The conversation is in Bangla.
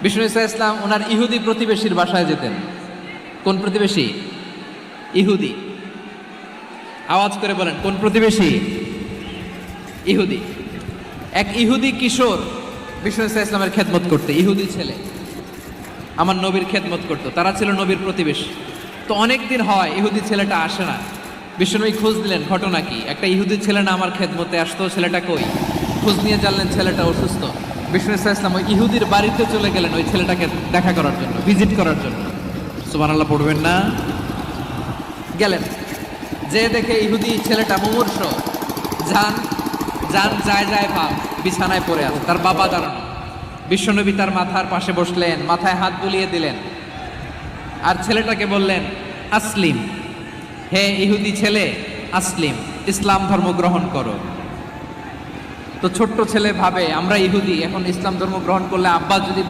বিষ্ণু ঈসা ইসলাম ওনার ইহুদি প্রতিবেশীর বাসায় যেতেন। কোন প্রতিবেশী? ইহুদি। আওয়াজ করে বলেন, কোন প্রতিবেশী? ইহুদি। এক ইহুদি কিশোর বিষ্ণু ঈসা ইসলামের খেদমত করতে, ইহুদি ছেলে আমার নবীর খেদমত করতো, তারা ছিল নবীর প্রতিবেশী। তো অনেক দিন হয় ইহুদি ছেলেটা আসে না। বিষ্ণুনবী খোঁজ দিলেন, ঘটনা কি? একটা ইহুদি ছেলে না আমার খেদমতে আসতো, ছেলেটা কই? খোঁজ নিয়ে জানলেন ছেলেটা অসুস্থ। বিষ্ণু ঈসা ইসলাম ওই ইহুদির বাড়িতে চলে গেলেন ওই ছেলেটাকে দেখা করার জন্য, ভিজিট করার জন্য। সুবহানাল্লাহ পড়বেন না? গেলেন, যে দেখে ইহুদি ছেলেটা মুমূর্ষ, যান যান যায় যায় ভাব, বিছানায় পড়ে আছে, তার বাবা দাঁড়ানো। বিশ্বনবী তার মাথার পাশে বসলেন, মাথায় হাত বুলিয়ে দিলেন, আর ছেলেটাকে বললেন, আসলিম, হে ইহুদি ছেলে, আসলিম, ইসলাম ধর্ম গ্রহণ করো। তো ছোট্ট ছেলে ভাবে আমরা ইহুদি, এখন ইসলাম ধর্ম গ্রহণ করলে আব্বা যদি